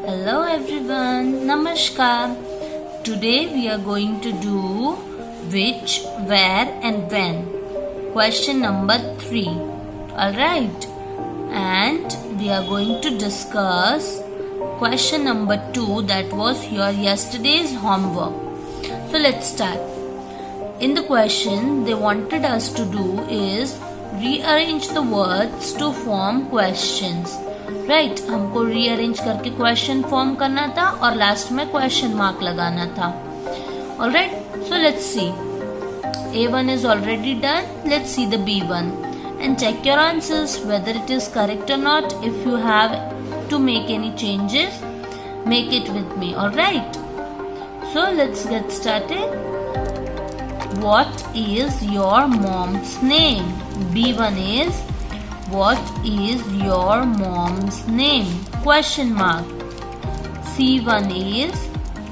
Hello everyone, Namaskar. Today we are going to do which, where and when. Question number 3. Alright. And we are going to discuss question number 2, that was your yesterday's homework. So let's start. In the question they wanted us to do is rearrange the words to form questions. Right हमको rearrange करके question form करना था और last में question mark लगाना था. Alright, so let's see. A1 is already done. Let's see the B1 and check your answers whether it is correct or not. If you have to make any changes, make it with me. Alright, so let's get started. What is your mom's name? B1 is what is your mom's name? Question mark. C1 is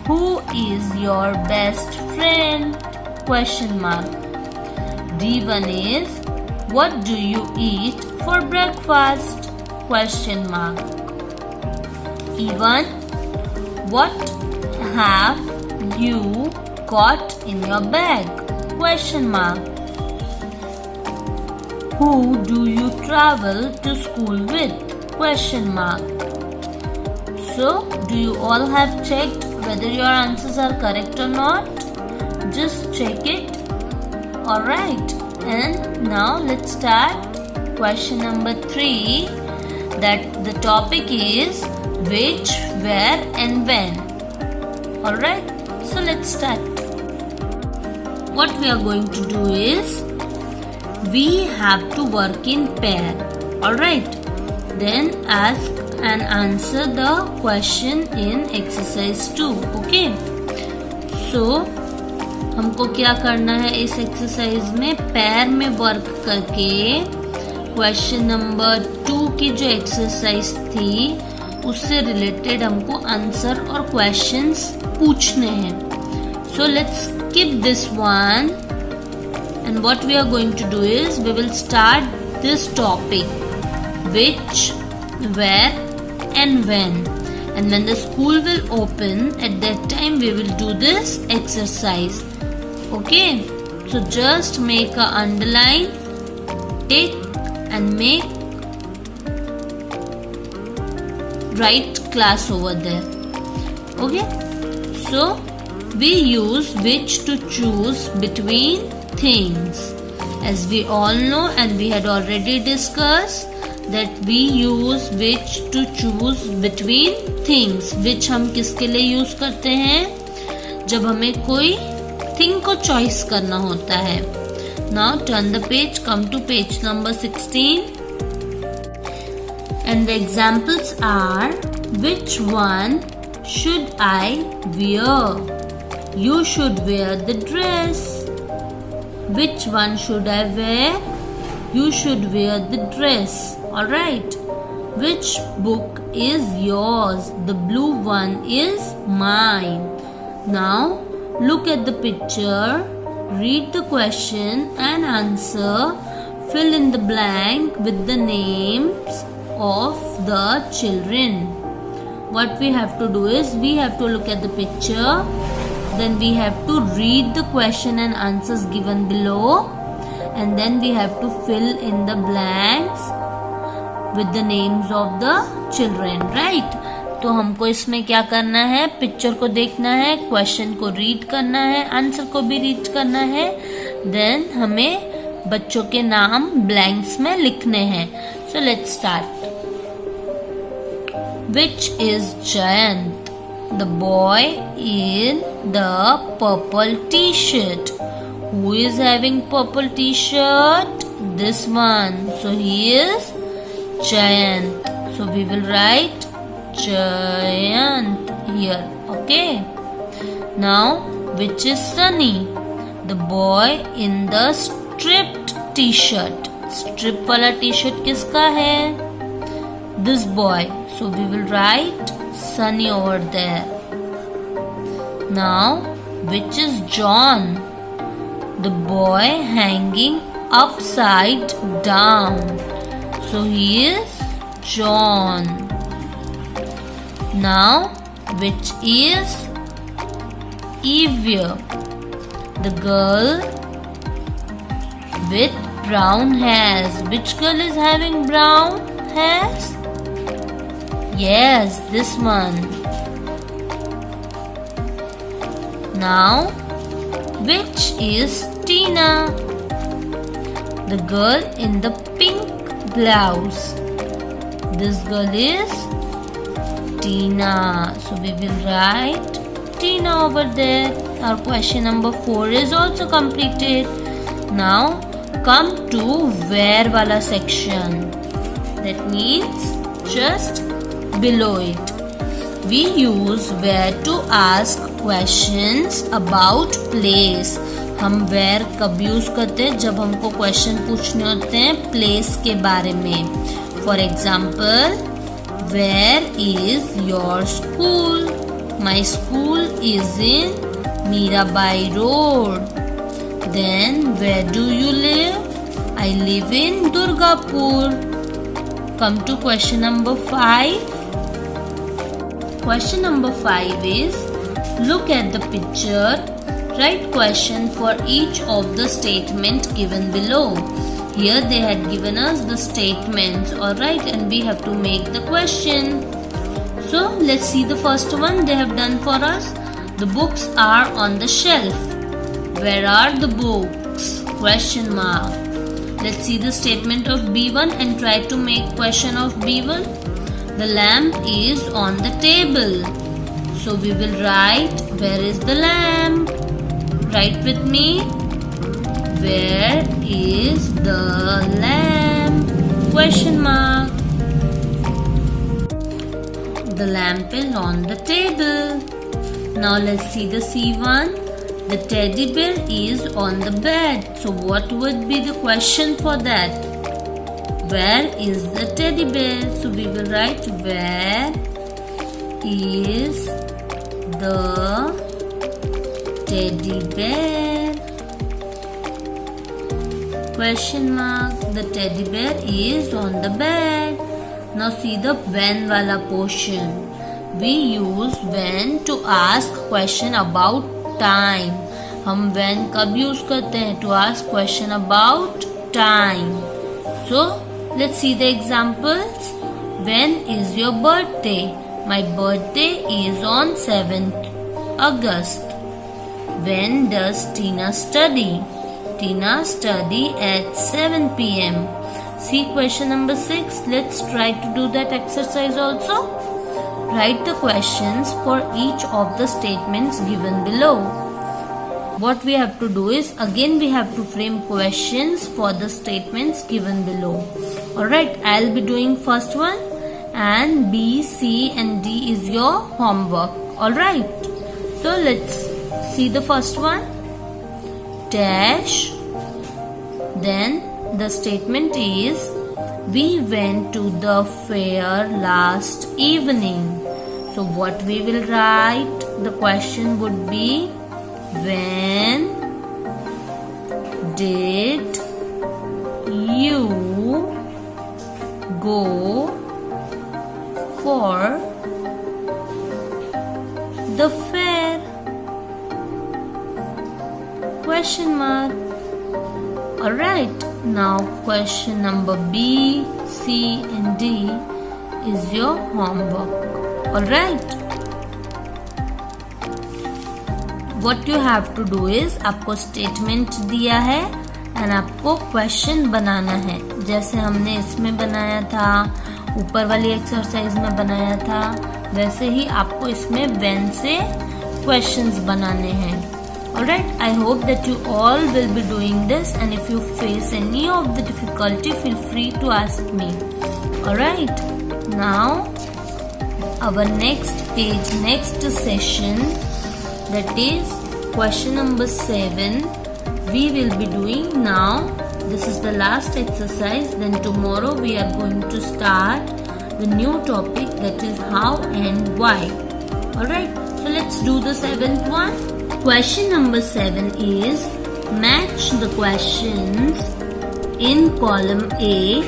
who is your best friend? Question mark. D1 is what do you eat for breakfast? Question mark. E1, what have you got in your bag? Question mark. Who do you travel to school with? Question mark. So, do you all have checked whether your answers are correct or not? Just check it. Alright, and now let's start question number 3. That the topic is which, where and when. Alright, so let's start. What we are going to do is we have to work in pair. Alright, then ask and answer the question in exercise 2. Okay, so हमको क्या करना है इस exercise में, पैर में work करके question number 2 की जो एक्सरसाइज थी उससे रिलेटेड हमको आंसर और क्वेश्चंस पूछने हैं. So let's skip this one. And what we are going to do is we will start this topic which, where and when. And when the school will open, at that time we will do this exercise. Okay, so just make a underline, tick and make write class over there. Okay, so we use which to choose between things. As we all know and we had already discussed that we use which to choose between things. Which हम किसके लिए use करते हैं? जब हमें कोई thing को choice करना होता है. Now turn the page, come to page number 16 and the examples are which one should I wear? You should wear the dress. Which one should I wear? You should wear the dress. Alright. Which book is yours? The blue one is mine. Now look at the picture, read the question and answer. Fill in the blank with the names of the children. What we have to do is we have to look at the picture. Then we have to read the question and answers given below, and then we have to fill in the blanks with the names of the children. Right? तो हमको इसमें क्या करना है, picture को देखना है, question को रीड करना है, आंसर को भी रीड करना है, देन हमें बच्चों के नाम ब्लैंक्स में लिखने हैं. So let's start. Which is Jayant? The boy in the purple t-shirt. Who is having purple t-shirt? This one. So he is Jayant. So we will write Jayant here. Okay. Now which is Sunny? The boy in the stripped t-shirt. Strip वाला t-shirt किसका है? This boy. So we will write Sunny over there. Now, which is John? The boy hanging upside down. So he is John. Now, which is Evia? The girl with brown hairs. Which girl is having brown hairs? Yes, this one. Now, which is Tina? The girl in the pink blouse. This girl is Tina. So we will write Tina over there. Our question number 4 is also completed. Now come to where wala section. That means just below it. We use where to ask questions about place. हम where कब use करते हैं? जब हमको question पूछने होते हैं place के बारे में. For example, where is your school? My school is in Mirabai Road. Then where do you live? I live in Durgapur. Come to question number 5. Question number 5 is, look at the picture. Write question for each of the statement given below. Here they had given us the statements, alright, and we have to make the question. So let's see the first one they have done for us. The books are on the shelf. Where are the books? Question mark. Let's see the statement of B1 and try to make question of B1. The lamp is on the table. So we will write, where is the lamp? Write with me. Where is the lamp? Question mark. The lamp is on the table. Now let's see the C1. The teddy bear is on the bed. So what would be the question for that? Where is the teddy bear? So we will write, where is the teddy bear? Question mark. The teddy bear is on the bed. Now see the when wala portion. We use when to ask question about time. हम when कब use करते हैं? To ask question about time. So let's see the examples. When is your birthday? My birthday is on 7th August. When does Tina study? Tina study at 7 p.m. See question number 6. Let's try to do that exercise also. Write the questions for each of the statements given below. What we have to do is, again we have to frame questions for the statements given below. Alright, I'll be doing first one, and B, C and D is your homework. Alright, so let's see the first one. Dash. Then the statement is, we went to the fair last evening. So what we will write? The question would be, when did you go for the fair? Question mark. Alright, now question number B, C and D is your homework. Alright. What you have to do is, आपको statement दिया है and आपको question बनाना है. जैसे हमने इसमें बनाया था, ऊपर वाली एक्सरसाइज में बनाया था, वैसे ही आपको इसमें व्हेन से क्वेश्चंस बनाने हैं. Alright, I hope that you all will be doing this, and if you face any of the difficulty, feel free to ask me. Alright, now our next page, next session, that is question number 7, we will be doing now. This is the last exercise. Then tomorrow we are going to start the new topic, that is how and why. Alright, so let's do the 7th one. Question number 7 is, match the questions in column A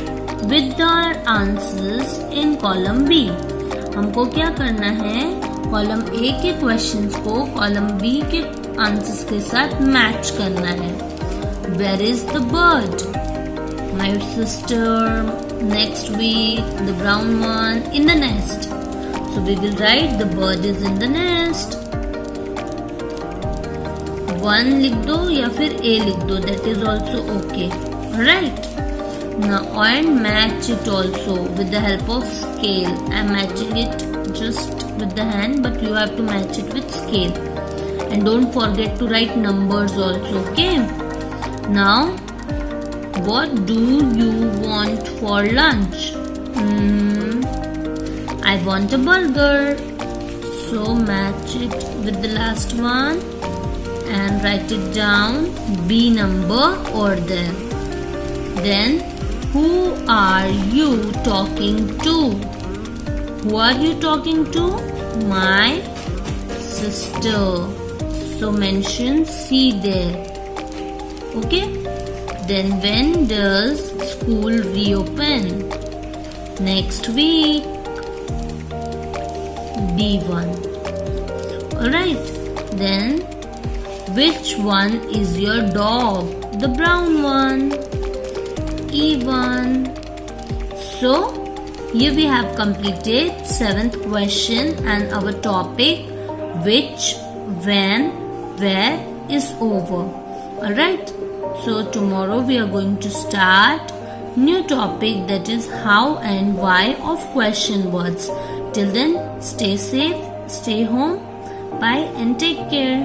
with the answers in column B. हमको क्या करना है, column A के questions को column B के answers के साथ match करना है. Where is the bird? My sister. Next week the brown one in the nest. So we will write the bird is in the nest. 1 लिख दो या फिर ए लिख दो, that is also okay. Right. Now and match it also with the help of scale. I am matching it just with the hand, but you have to match it with scale. And don't forget to write numbers also, okay? Now, what do you want for lunch? I want a burger. So match it with the last one and write it down, B number over there. Then, who are you talking to? Who are you talking to? My sister. So mention C there. Okay? Then when does school reopen? Next week. B1. Alright. Then which one is your dog? The brown one. E1. So here we have completed 7th question and our topic which, when, where is over. Alright. So tomorrow we are going to start new topic, that is how and why of question words. Till then, stay safe, stay home. Bye and take care.